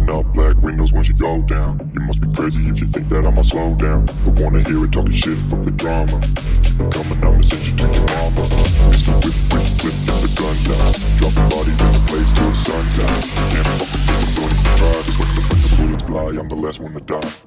Rolling up black windows when you go down. You must be crazy if you think that I'ma slow down. Don't wanna hear it talking shit, fuck the drama. Keep it coming, I'ma send you to your mama. Mr. Whip, whip, flip, get the guns out. Dropping bodies in the place till the sun's out. Can't fuck with this, I'm going to try. Just when the bullets fly, I'm the last one to die.